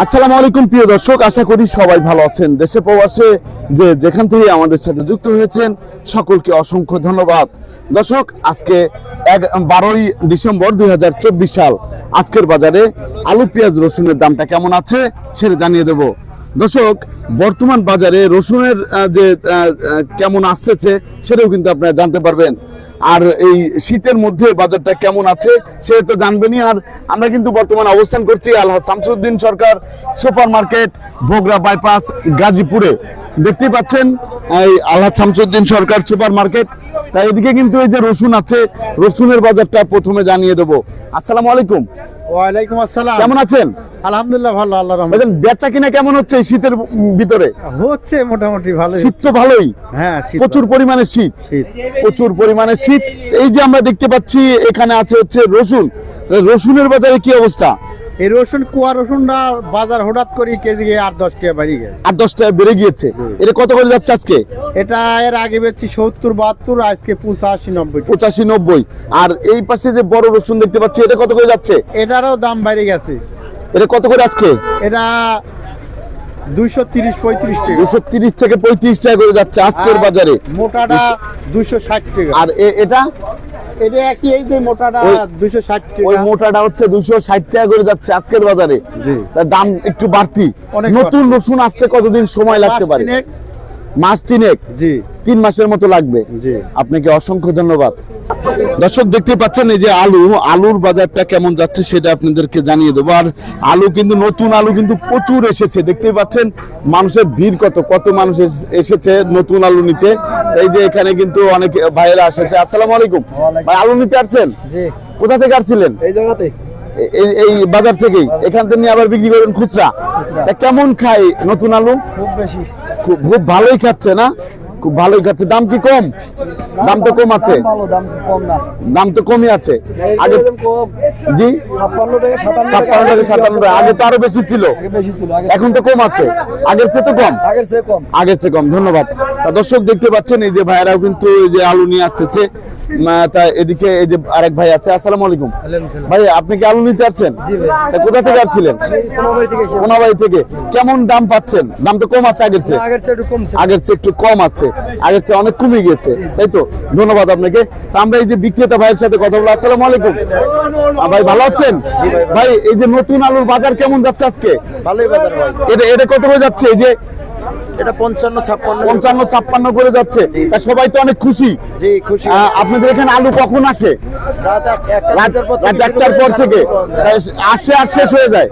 আসসালামু আলাইকুম প্রিয় দর্শক, আশা করি সবাই ভালো আছেন। দেশে প্রবাসে যে যেখান থেকে আমাদের সাথে যুক্ত হয়েছেন সকলকে অসংখ্য ধন্যবাদ। দর্শক, আজকে 12ই ডিসেম্বর 2024 সাল। আজকের বাজারে আলু পেঁয়াজ রসুনের দামটা কেমন আছে সেটা জানিয়ে দেব। দর্শক, বর্তমান বাজারে রসুনের যে কেমন আসতেছে সেটাও কিন্তু আপনারা জানতে পারবেন। আর এই শীতের মধ্যে বাজারটা কেমন আছে সেটা তো জানবেনই। আর আমরা কিন্তু বর্তমানে অবস্থান করছি আলহাজ শামসুদ্দিন সরকার সুপার মার্কেট, বগুড়া বাইপাস, গাজীপুরে। দেখতেই পাচ্ছেন এই আলহাজ শামসুদ্দিন সরকার সুপার মার্কেট। তাই এদিকে কিন্তু এই যে রসুন আছে, রসুনের বাজারটা প্রথমে জানিয়ে দেবো। আসসালামু আলাইকুম। ওয়ালাইকুম আসসালাম। কেমন আছেন? আলহামদুলিল্লাহ ভালো, আল্লাহর রহমতে। বেচা কিনা কেমন হচ্ছে এই শীতের ভিতরে? হচ্ছে মোটামুটি ভালো। শীত তো ভালোই, হ্যাঁ প্রচুর পরিমাণে শীত, প্রচুর পরিমাণে শীত। এই যে আমরা দেখতে পাচ্ছি এখানে আছে হচ্ছে রসুন। রসুনের বাজারে কি অবস্থা? এই রসুন, কুয়া রসুনটা বাজার হঠাৎ করে কেজি 8-10 টাকা বেড়ে গেছে। 8-10 টাকা বেড়ে গিয়েছে। এটা কত করে যাচ্ছে আজকে? এটা এর আগে বেচছি 70-72, আজকে 85-90। 85-90। আর এই পাশে যে বড় রসুন দেখতে পাচ্ছি এটা কত করে যাচ্ছে? এটারও দাম বেড়ে গেছে। এটা কত করে আজকে? এটা 230-35 টাকা। 230 থেকে 35 টাকা করে যাচ্ছে আজকের বাজারে। মোটাটা 260 টাকা। আর এটা এটা একই, এই যে মোটাটা 260 টাকা। ওই মোটাটা হচ্ছে 260 টাকা করে যাচ্ছে আজকের বাজারে। তার দাম একটু বাড়তি। নতুন রসুন আসতে কতদিন সময় লাগতে পারে? মাস তিনেক। জি, 3 মাসের মতো লাগবে। জি, আপনাকে অসংখ্য ধন্যবাদ। দর্শক, দেখতে পাচ্ছেন এই যে আলুর বাজারটা কেমন যাচ্ছে সেটা আপনাদেরকে জানিয়ে দেবো। আর আলু কিন্তু নতুন আলু কিন্তু প্রচুর এসেছে। দেখতেই পাচ্ছেন মানুষের ভিড়, কত মানুষ এসেছে নতুন আলু নিতে। এই যে এখানে কিন্তু অনেক ভাইয়েরা এসেছে। আসসালামু আলাইকুম ভাই, আলু নিতে আসছেন? জি। কোথা থেকে আসছিলেন? এই জায়গাতে, এই বাজার থেকেই। এখান থেকে নিয়ে আবার বিক্রি করেন খুচরা। তা কেমন খায় নতুন আলু? খুব বেশি, খুব ভালোই খাচ্ছে না? খুব ভালোই খাচ্ছে। দাম কি কম? দাম তো কম আছে। দাম তো কমই আছে। আগে জি 56 টাকা 57 টাকা, আগে তো আরো বেশি ছিল। এখন তো কম আছে, আগের চেয়ে তো কম। আগের চেয়ে কম। ধন্যবাদ। তা দর্শক, দেখতে পাচ্ছেন এই যে ভাইয়ারাও কিন্তু এই যে আলু নিয়ে আসতেছে। তা এদিকে এই যে আরেক ভাই আছে। আসসালামু আলাইকুম ভাই, আপনি কি আলু নিতে আসছেন? তা কোথা থেকে আসছিলেন? কোনাবাড়ি থেকে। কেমন দাম পাচ্ছেন? দাম তো কম আছে আগের চেয়ে? আগের চেয়ে একটু কম আছে, আগের চেয়ে অনেক কমে গিয়েছে, তাই তো? ধন্যবাদ আপনাকে। তা আমরা এই যে বিক্রেতা ভাইয়ের সাথে কথা বলবো। আসসালামু আলাইকুম ভাই, ভালো আছেন? ভাই, এই যে নতুন আলুর বাজার কেমন যাচ্ছে আজকে? ভালোই বাজার ভাই। এটা কত করে যাচ্ছে? এই যে এটা 55-56 55-56 করে যাচ্ছে। তা সবাই তো অনেক খুশি। জি, খুশি। আপনাদের এখানে আলু কখন আসে? রাত 1টার পর থেকে আসে আর শেষ হয়ে যায়।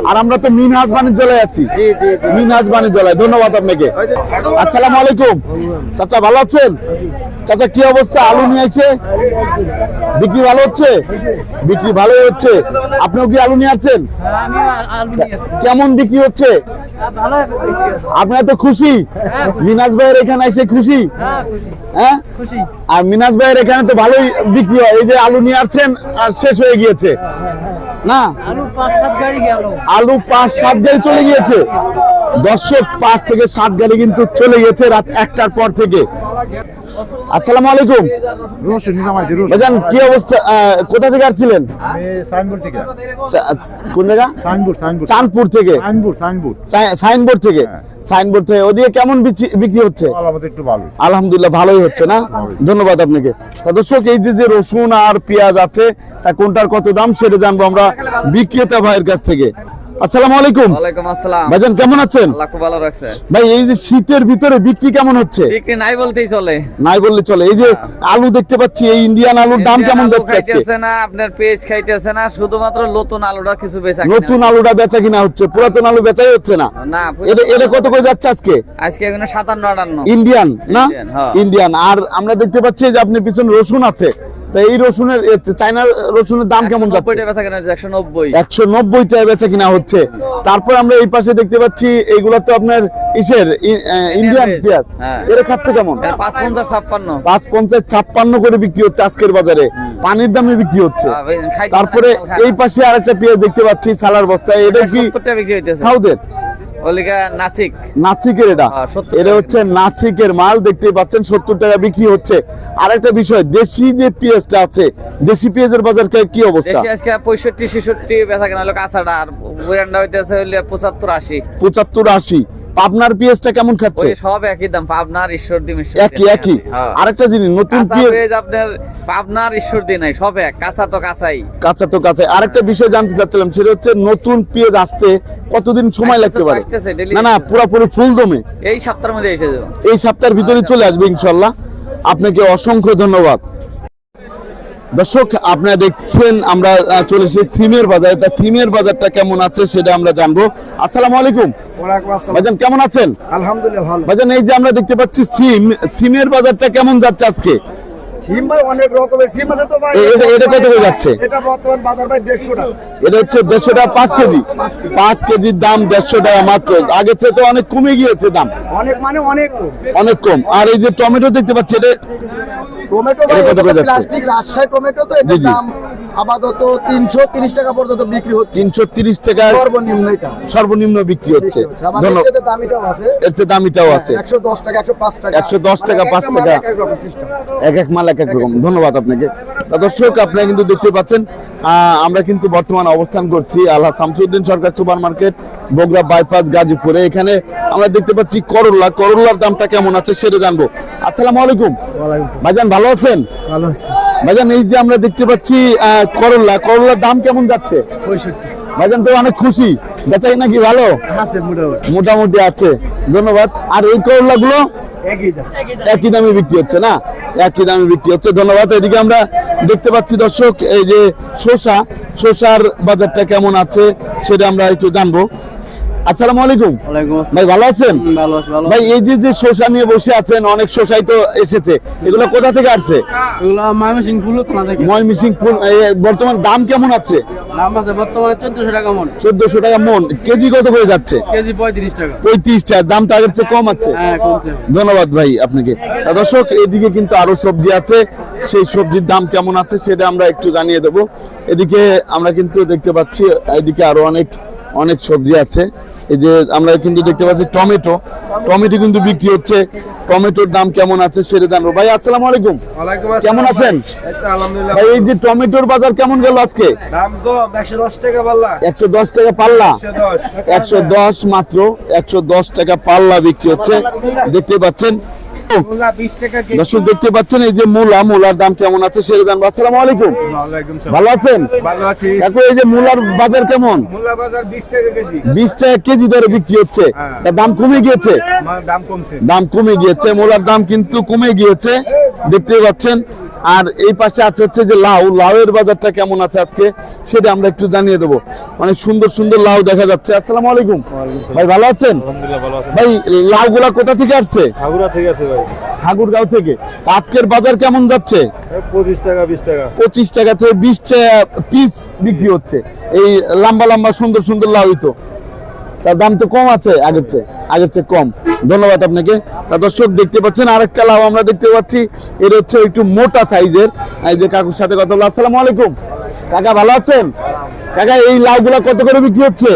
আর আমরা তো মিনহাজ বাণিজ্যালয়ে আছি। জি জি জি, মিনহাজ বাণিজ্যালয়। ধন্যবাদ আপনাকে। আসসালামু আলাইকুম চাচা, ভালো আছেন? চাচা, কি অবস্থা? আলু নিয়ে এসে বিক্রি ভালো হচ্ছে? বিক্রি ভালোই হচ্ছে। আপনিও কি আলু নিয়ে আসছেন? কেমন বিক্রি হচ্ছে? আপনারা তো খুশি? মিনাজ ভাইয়ের এখানে এসে খুশি? হ্যাঁ, আর মিনাজ ভাইয়ের এখানে তো ভালোই বিক্রি হয়। এই যে আলু নিয়ে আসছেন আর শেষ হয়ে গিয়েছে না? আলু 5-7 গাড়ি চলে গিয়েছে। দর্শক, 5 থেকে 7 গাড়ি কিন্তু চলে গেছে রাত 1টার পর থেকে। আসসালামু আলাইকুম ভাইজান, কি অবস্থা? কোথা থেকে আসছিলেন? কোন জায়গা? চাঁদপুর থেকে। সাইনবোর্ড থেকে। সাইনবোর্ড থেকে। ওদিকে কেমন বিক্রি হচ্ছে? আলহামদুলিল্লাহ ভালোই হচ্ছে না? ধন্যবাদ আপনাকে। দর্শক, এই যে রসুন আর পেঁয়াজ আছে, তা কোনটার কত দাম সেটা জানবো আমরা বিক্রেতা ভাইয়ের কাছ থেকে। আসসালামু আলাইকুম। ওয়ালাইকুম আসসালাম। ভাইজান, কেমন আছেন? আল্লাহ খুব ভালো রাখছে। ভাই, এই যে শীতের ভিতরে বিক্রি কেমন হচ্ছে? বিক্রি নাই বলতেই চলে। নাই বললে চলে। এই যে আলু দেখতে পাচ্ছি, এই ইন্ডিয়ান আলুর দাম কেমন যাচ্ছে আজকে? খাইতেছে না, আপনার পেজ খাইতেছে না, শুধুমাত্র নতুন আলুটা কিছু বেচা কিনা। নতুন আলুটা বেচা কিনা হচ্ছে, পুরাতন আলু বেচাই হচ্ছে না। না, এটা কত করে যাচ্ছে আজকে? আজকে এখানে 57-58 ইন্ডিয়ান না? হ্যাঁ। ইন্ডিয়ান। আর আমরা দেখতে পাচ্ছি যে আপনি পিছনে রসুন আছে। তা এই রসুনের, চায়নার রসুনের দাম কেমন যাচ্ছে? 190 টাকা বেচা কিনা। 190 টাকা বেচা কিনা হচ্ছে। তারপর আমরা এই পাশে দেখতে পাচ্ছি এইগুলা তো আপনার ইন্ডিয়ান পেঁয়াজ। এর খাচ্ছে কেমন? 550-56 করে বিক্রি হচ্ছে আজকের বাজারে। পানির দামে বিক্রি হচ্ছে। তারপরে এই পাশে আরেকটা পেঁয়াজ দেখতে পাচ্ছি ছালার বস্তায়। এটা কি 70 টাকা বিক্রি হইতেছে। সাউথের? ওলিগা নাসিক। নাসিকের এটা 70 এটা হচ্ছে নাসিকের মাল, দেখতেই পাচ্ছেন 70 টাকা বিক্রি হচ্ছে। আরেকটা বিষয়, দেশি যে পেঁয়াজটা আছে, দেশি পেঁয়াজের বাজার কি অবস্থা? দেশি আজকে 65-66 বেচা কেনা হলো কাঁচাটা, আর পুরানটা হইতেছে হইলে 75-80। 75-80। পাবনার পেঁয়াজটা কেমন খাচ্ছে? ওই সব একই দাম, পাবনার ঈশ্বরদী একই। আরেকটা জিনিস, নতুন পেঁয়াজ আপনার পাবনার ঈশ্বরদী নাই, সব এক, কাঁচা তো কাঁচাই। কাঁচা তো কাঁচাই। আরেকটা বিষয় জানতে চাচ্ছিলাম, সেটা হচ্ছে নতুন পেঁয়াজ আসতে কতদিন সময় লাগতে পারে? না না, পুরোপুরি ফুল দমে এই সপ্তাহের মধ্যে এসে যাবে। এই সপ্তাহের ভিতরে চলে আসবে ইনশাল্লাহ। আপনাকে অসংখ্য ধন্যবাদ। দর্শক, আপনারা দেখছেন আমরা চলে এসেছি সিমের বাজারে। তা সিমের বাজারটা কেমন আছে সেটা আমরা জানবো। আসসালামু আলাইকুম ভাইজান, কেমন আছেন? আলহামদুলিল্লাহ ভালো। ভাইজান, এই যে আমরা দেখতে পাচ্ছি সিমের বাজারটা কেমন যাচ্ছে আজকে? সিম ভাই অনেক রকমের সিম আছে তো ভাই। এটা কত করে যাচ্ছে? এটা বর্তমান বাজার ভাই 150 টাকা। এটা হচ্ছে 150 টাকা 5 কেজি। 5 কেজির দাম 150 টাকা মাত্র। আগে থেকে তো অনেক কমে গিয়েছে দাম, অনেক মানে অনেক কম। অনেক কম। আর এই যে টমেটো দেখতে পাচ্ছি, এটা টমেটো ভাই এটা কত করে যাচ্ছে? প্লাস্টিক রাজশাহী টমেটো তো, জি, এটার জি। দাম আপাতত 330 টাকা পর্যন্ত বিক্রি হচ্ছে। 330 টাকা সর্বনিম্ন এটা সর্বনিম্ন বিক্রি হচ্ছে। আবার ধন্যবাদ। এর চেয়ে দামিটাও আছে। এর চেয়ে দামিটাও আছে। 110 টাকা 105 টাকা 110 টাকা, মানে 5 একটা মাল টাকা। এক এক রকম সিস্টেম। এক এক মাল এক এক রকম। ধন্যবাদ আপনাকে। তা দর্শক, আপনারা কিন্তু দেখতে পাচ্ছেন আমরা কিন্তু বর্তমানে অবস্থান করছি আল্লাহ শামসুদ্দিন সরকার সুপার মার্কেট, বগুড়া বাইপাস, গাজীপুরে। এখানে আমরা দেখতে পাচ্ছি করল্লার দামটা কেমন আছে সেটা জানবো। আসসালামু আলাইকুম ভাইজান, ভালো আছেন? ভালো আছে। ভাইজান, এই যে আমরা দেখতে পাচ্ছি করল্লার দাম কেমন যাচ্ছে? 65 ভাইজান তো অনেক খুশি, বেচাই নাকি ভালো? আছে মোটামুটি মোটামুটি আছে। ধন্যবাদ। আর এই করল্লা গুলো একই দাম। একই দামে বিক্রি হচ্ছে না? একই দামে বিক্রি হচ্ছে। ধন্যবাদ। এদিকে আমরা দেখতে পাচ্ছি দর্শক, এই যে শসার বাজারটা কেমন আছে সেটা আমরা একটু জানবো। আসসালামু আলাইকুম ভাই, ভালো আছেন? ভাই, এই যে শসা নিয়ে বসে আছেন, অনেক শসাই তো এসেছে, এগুলো কোথা থেকে আসছে? ময়মনসিংহ ফুল। বর্তমান দাম কেমন আছে? বর্তমানে 1400 টাকা মন। 1400 টাকা মন। কেজি কত করে যাচ্ছে? কেজি 35 টাকা। 35 টাকা। দাম তো আগের চেয়ে কম আছে। হ্যাঁ, কমছে। ধন্যবাদ ভাই আপনাকে। তা দর্শক, এদিকে কিন্তু আরো সবজি আছে, সেই সবজির দাম কেমন আছে সেটা আমরা একটু জানিয়ে দেব। এদিকে আমরা কিন্তু দেখতে পাচ্ছি, এদিকে আরো অনেক সবজি আছে। এই যে আমরা কিন্তু দেখতে পাচ্ছি টমেটো কিন্তু বিক্রি হচ্ছে। টমেটোর দাম কেমন আছে সেটা জানবো। ভাই আসসালামু আলাইকুম, কেমন আছেন? আলহামদুলিল্লাহ। ভাই, এই যে টমেটোর বাজার কেমন গেল আজকে? দাম কম, 110 টাকা পাল্লা। 110 টাকা পাল্লা। 110 110 মাত্র 110 টাকা পাল্লা বিক্রি হচ্ছে, দেখতে পাচ্ছেন। মূলা 20 টাকা কেজি। দর্শক দেখতে পাচ্ছেন এই যে মূলার দাম কেমন আছে সেটা জানবো। আসসালামু আলাইকুম, ওয়ালাইকুম সালাম। ভালো আছেন? ভালো আছি। কাকু, এই যে মূলার বাজার কেমন? মূলা বাজার 20 টাকা কেজি। 20 টাকা কেজি দরে বিক্রি হচ্ছে। তার দাম কমে গিয়েছে। দাম কমছে। দাম কমে গিয়েছে, মূলার দাম কিন্তু কমে গিয়েছে, দেখতে পাচ্ছেন। আর এই পাশে আছে হচ্ছে যে লাউয়ের বাজারটা কেমন আছে আজকে সেটা আমরা একটু জানিয়ে দেবো। অনেক সুন্দর সুন্দর লাউ দেখা যাচ্ছে। আসসালামু আলাইকুম ভাই, ভালো আছেন? আলহামদুলিল্লাহ ভালো আছি। ভাই, লাউগুলা কোথা থেকে আসছে? ঠাকুরা ঠিক আছে ভাই। ঠাকুরগাঁও থেকে। আজকের বাজার কেমন যাচ্ছে? 25 টাকা 20 টাকা। 25 টাকা থেকে 20 টাকা পিস বিক্রি হচ্ছে। এই লম্বা সুন্দর সুন্দর লাউ তো, তার দাম তো কম আছে আগের চেয়ে কম। ধন্যবাদ আপনাকে। তা দর্শক দেখতে পাচ্ছেন আরেকটা লাউ আমরা দেখতে পাচ্ছি, এর হচ্ছে একটু মোটা সাইজের। এই যে কাকুর সাথে কথা বলা। আসসালামু আলাইকুম কাকা, ভালো আছেন? কাকা, এই লাউগুলা কত করে বিক্রি হচ্ছে?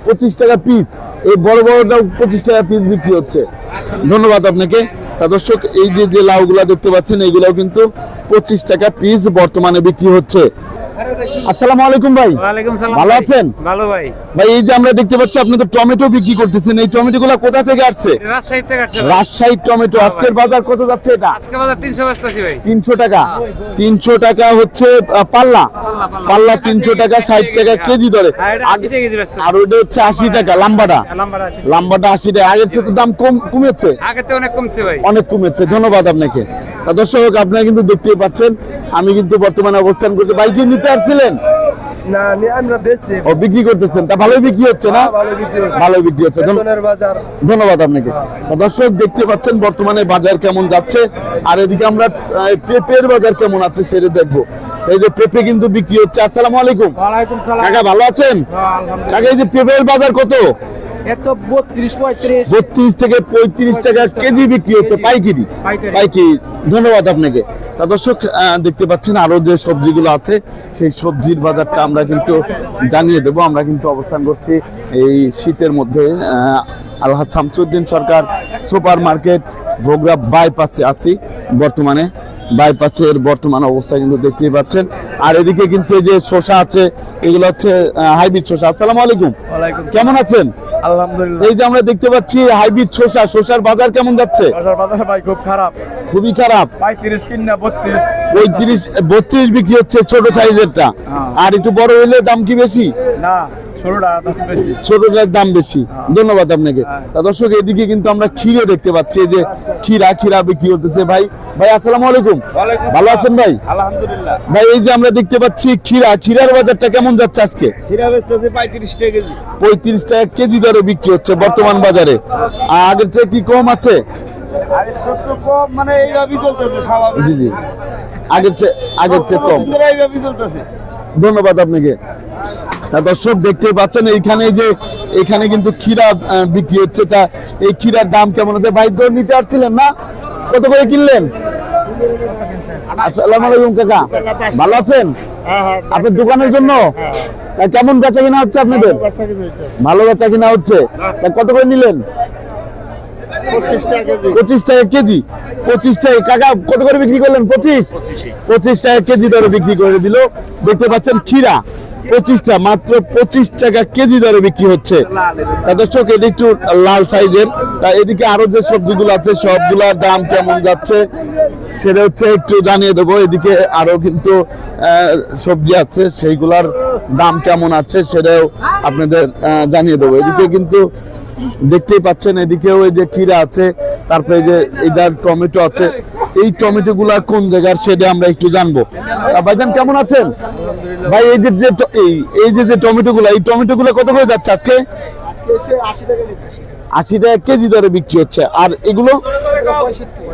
25 টাকা পিস। এই বড়টাও 25 টাকা পিস বিক্রি হচ্ছে। ধন্যবাদ আপনাকে। তা দর্শক, এই যে লাউগুলা দেখতে পাচ্ছেন, এইগুলাও কিন্তু 25 টাকা পিস বর্তমানে বিক্রি হচ্ছে। আসসালামু আলাইকুম ভাই, ওয়ালাইকুম সালাম। ভালো আছেন? ভালো ভাই। ভাই, এই যে আমরা দেখতে পাচ্ছি আপনি তো টমেটো বিক্রি করতেছেন, এই টমেটো গুলা কোথা থেকে আসছে? রাজশাহী থেকে আসছে। রাজশাহী টমেটো। আজকের বাজার কত যাচ্ছে এটা? আজকে বাজার 300 বেচতেছি ভাই। 300 টাকা। 300 টাকা হচ্ছে পাল্লা 300 টাকা, 60 টাকা কেজি ধরে। আর এটা 80 টাকা কেজি বেচতেছি। আর ওটা হচ্ছে 80 টাকা লাম্বাটা। লাম্বাটা 80 টাকা। আগের থেকে তো দাম কমেছে, আগে তো অনেক কমছে ভাই। অনেক কমেছে। ধন্যবাদ আপনাকে। তা দর্শক, আপনারা কিন্তু দেখতেই পাচ্ছেন আমি কিন্তু বর্তমানে অবস্থান করছি। বাইক নিতে আসছিলেন? না, আমরা বেচছি। ও, বিক্রি করতেছেন। তা ভালোই বিক্রি হচ্ছে না? ভালো বিক্রি হচ্ছে। ভালোই বিক্রি হচ্ছে। বেতনের বাজার। ধন্যবাদ আপনাকে। তা দর্শক দেখতে পাচ্ছেন বর্তমানে বাজার কেমন যাচ্ছে। আর এদিকে আমরা পেঁপের বাজার কেমন আছে সেটা দেখবো। এই যে পেঁপে কিন্তু বিক্রি হচ্ছে। আসসালামু আলাইকুম ওয়ালাইকুম সালাম। কাকা, ভালো আছেন? আলহামদুলিল্লাহ। কাকা, এই যে পেঁপের বাজার কত? এত 32-35 32 থেকে 35 টাকা কেজি বিক্রি হচ্ছে পাইকারি। পাইকারি। পাইকারি, ধন্যবাদ আপনাকে। তা দর্শক দেখতে পাচ্ছেন আরো যে সবজিগুলো আছে সেই সবজির বাজারটা আমরা কিন্তু জানিয়ে দেব। আমরা কিন্তু অবস্থান করছি এই শীতের মধ্যে আলহাজ শামসুদ্দিন সরকার সুপার মার্কেট ভোগড়া বাইপাসে আছি বর্তমানে। বাইপাসের বর্তমান অবস্থা কিন্তু দেখতেই পাচ্ছেন। আর এদিকে কিন্তু এই যে শসা আছে, এগুলো হচ্ছে হাইব্রিড শসা। আসসালামু আলাইকুম, কেমন আছেন? আলহামদুলিল্লাহ। এই যে আমরা দেখতে পাচ্ছি হাইব্রিড শসা, শসার বাজার কেমন যাচ্ছে? বাজার ভাই খুব খারাপ। খুবই খারাপ। 35 কিনা 32। 32 বিক্রি হচ্ছে ছোট সাইজেরটা। আর একটু বড় হইলে দাম কি বেশি? না, ছোটটা দাম বেশি। ছোটটার দাম বেশি। ধন্যবাদ আপনাকে। তা দর্শক এদিকে কিন্তু আমরা ক্ষীরে দেখতে পাচ্ছি, এই যে ক্ষীরা বিক্রি করতেছে। ভাই আসসালামু আলাইকুম, ভালো আছেন ভাই? আলহামদুলিল্লাহ। ভাই এই যে আমরা দেখতে পাচ্ছি ক্ষীরার বাজারটা কেমন যাচ্ছে আজকে? হীরা বেচতেছে 35 টাকা কেজি। 35 টাকা কেজি দরে বিক্রি হচ্ছে বর্তমান বাজারে। আর আগের চেয়ে কি কম আছে? আগে তো কম, মানে এইভাবেই চলতেছে স্বাভাবিক। জি আগের চেয়ে কম। এইভাবেই চলতেছে। ধন্যবাদ আপনাকে। তা দর্শক দেখতে পাচ্ছেন এখানে কিন্তু ক্ষীরা বিক্রি হচ্ছে। তা এই ক্ষীরার দাম কেমন আছে? ভাই তো নিতে আসছিলেন না, কত করে কিনলেন? আসসালামু আলাইকুম কাকা, ভালো আছেন? আপনার দোকানের জন্য তা কেমন বেচা কিনা হচ্ছে আপনাদের? ভালো বেচা কিনা হচ্ছে। তা কত করে নিলেন? 25 টাকা কেজি। 25 টাকা কেজি। 25 টাকা কাকা কত করে বিক্রি করলেন? 25 টাকা কেজি দরে বিক্রি করে দিল। দেখতে পাচ্ছেন ক্ষীরা 25টা, মাত্র 25 টাকা কেজি দরে বিক্রি হচ্ছে। তা দর্শক এটা একটু লাল সাইজের। তা এদিকে আরো যে সবজিগুলো আছে সবগুলার দাম কেমন যাচ্ছে সেটা হচ্ছে একটু জানিয়ে দেবো। এদিকে আরো কিন্তু সবজি আছে, সেইগুলার দাম কেমন আছে সেটাও আপনাদের জানিয়ে দেবো। এদিকে কিন্তু দেখতেই পাচ্ছেন এদিকেও এই যে ক্ষীরা আছে, তারপরে এই যে টমেটো আছে। এই টমেটো গুলা কোন জায়গার সেটা আমরা একটু জানবো। ভাইজান কেমন আছেন? ভাই এই যে টমেটো গুলা, এই টমেটো গুলা কত করে যাচ্ছে আজকে? 80 টাকা কেজি দরে বিক্রি হচ্ছে। আর এগুলো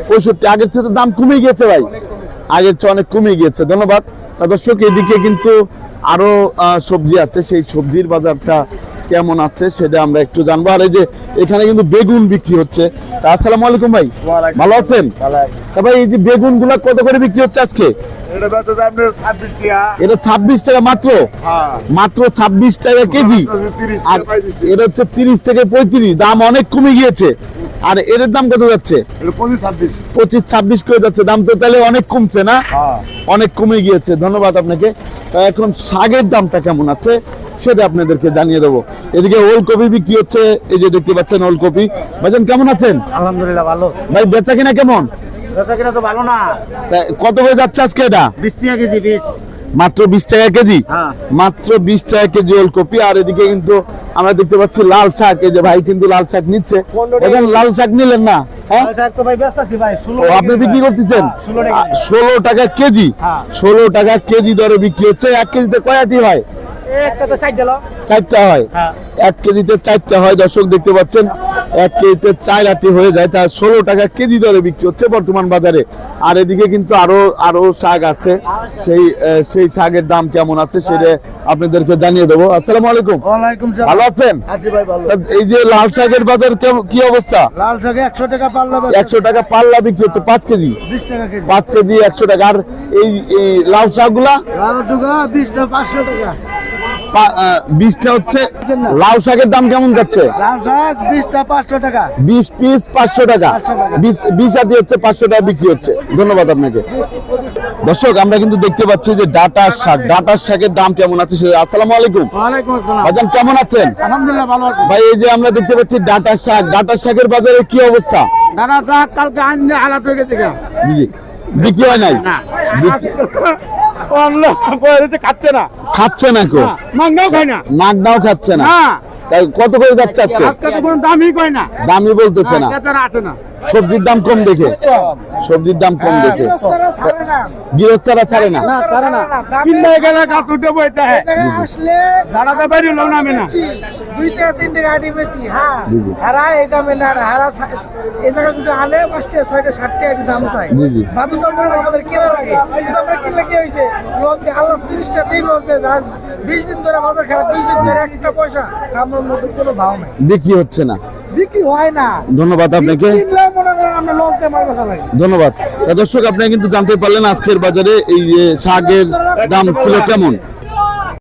65। আগের চেয়ে তো দাম কমে গিয়েছে ভাই, আগের চেয়ে অনেক কমে গিয়েছে। ধন্যবাদ। দর্শক এদিকে কিন্তু আরো সবজি আছে, সেই সবজির বাজারটা কেমন আছে সেটা আমরা একটু জানবো। আর এই যে এখানে কিন্তু বেগুন বিক্রি হচ্ছে। তা আসসালামু আলাইকুম ভাই, ভালো আছেন? তা ভাই এই যে বেগুন গুলা কত করে বিক্রি হচ্ছে আজকে? এটা বেচতেছে আপনার 26 টাকা। এটা 26 টাকা মাত্র? মাত্র 26 টাকা কেজি। আর এটা হচ্ছে 30 থেকে 35, দাম অনেক কমে গিয়েছে। আর এর দাম কত যাচ্ছে? 25-26 করে যাচ্ছে। দাম তো তাহলে অনেক কমছে না? অনেক কমে গিয়েছে। ধন্যবাদ আপনাকে। তা এখন শাকের দামটা কেমন আছে সেটা আপনাদেরকে জানিয়ে দেবো। এদিকে ওলকপি বিক্রি হচ্ছে, এই যে দেখতে পাচ্ছেন ওলকপি। ভাইজান কেমন আছেন? আলহামদুলিল্লাহ ভালো। ভাই বেচা কিনা কেমন? বেচা কিনা তো ভালো না। তা কত করে যাচ্ছে আজকে এটা? 20 টাকা কেজি। 20 মাত্র 20 টাকা কেজি। হ্যাঁ। মাত্র 20 টাকা কেজি ওলকপি। আর এদিকে কিন্তু আমরা দেখতে পাচ্ছি লাল শাক, এই যে ভাই কিন্তু লাল শাক নিচ্ছে। এখন লাল শাক নিলেন না? হ্যাঁ, তো ভাই বেচতাছি ভাই 16 ও আপনি বিক্রি করতেছেন? 16 টাকা কেজি। হ্যাঁ। 16 টাকা কেজি দরে বিক্রি হচ্ছে। 1 কেজিতে কয়টি হয়? একটা তো 60 গেল। 4টা হয়। হ্যাঁ। 1 কেজিতে 4টা হয়। দর্শক দেখতে পাচ্ছেন 1 কেজিতে 4 আটি হয়ে যায়। তা 16 টাকা কেজি দরে বিক্রি হচ্ছে বর্তমান বাজারে। আর এদিকে কিন্তু আরো শাক আছে, সেই শাকের দাম কেমন আছে সেটা আপনাদেরকে জানিয়ে দেবো। আসসালামু আলাইকুম, ওয়ালাইকুম সালাম। ভালো আছেন? আছি ভাই ভালো। তা এই যে লাল শাকের বাজার কি অবস্থা? লাল শাক 100 টাকা পাল্লা। 100 টাকা পাল্লা বিক্রি হচ্ছে 5 কেজি। 20 টাকা কেজি। 5 কেজি 100 টাকা। আর এই লাল শাকগুলা লাল টুকা 20 টা 500 টাকা। 20টা হচ্ছে। লাউ শাকের দাম কেমন যাচ্ছে? লাল শাক 20 টা 500 টাকা। 20 পিস 500 টাকা। 20 আটি হচ্ছে 500 টাকা বিক্রি হচ্ছে। ধন্যবাদ আপনাকে। দর্শক আমরা কিন্তু দেখতে পাচ্ছি যে ডাটার শাকের দাম কেমন আছে। আসসালামু আলাইকুম, ওয়ালাইকুম আসসালাম। ভাইজান কেমন আছেন? আলহামদুলিল্লাহ ভালো আছি ভাই এই যে আমরা দেখতে পাচ্ছি ডাটার শাকের বাজারে কি অবস্থা? দাদা শাক কালকে আনলে হালাত হয়ে গেছে। জি বিক্রি হয় নাই? খাচ্ছে না। খাচ্ছে না কো? মাংনাও খায় না। নাকটাও খাচ্ছে না। তাই কত করে যাচ্ছে আজকে? আজকে তো কোনো দামই কয় না। দামই বলতেছে না। ক্রেতারা আসে না। সবজির দাম কম দেখে, সবজির দাম কম দেখে গৃহস্থরা ছাড়ে না গৃহস্থরা ছাড়ে না। তারা না দামে- কিনলে গেলে কাজ উঠে বইতে এই জায়গায় আসলে জানাতে পারি লোক নামে না। বেশি, 2-3 গাড়ি বেশি, হ্যাঁ জি, জি। হারা এই দামে না, হারা এই জায়গায় যদি আনে 5টা 6টা 7টা একটু দাম চাই। জি, জি। বাধ্যতামূলক আমাদের কেনা লাগে, কিন্তু আমরা কিনলে কি হয়েছে, লস দিয়ে আল্লাহ 30টা দিন লস দিয়ে যায়, 20 দিন ধরে বাজার খারাপ, 20 দিন ধরে একটা পয়সা কামড়ের মতো কোনো ভাও নাই, বিক্রি হচ্ছে না। বিক্রি হয় না। ধন্যবাদ আপনাকে, কিনলে মনে করেন আমরা লস দিয়ে মাল বেচা লাগে। ধন্যবাদ। তা দর্শক, আপনারা কিন্তু জানতে পারলেন আজকের বাজারে এই যে শাকের দাম ছিল কেমন।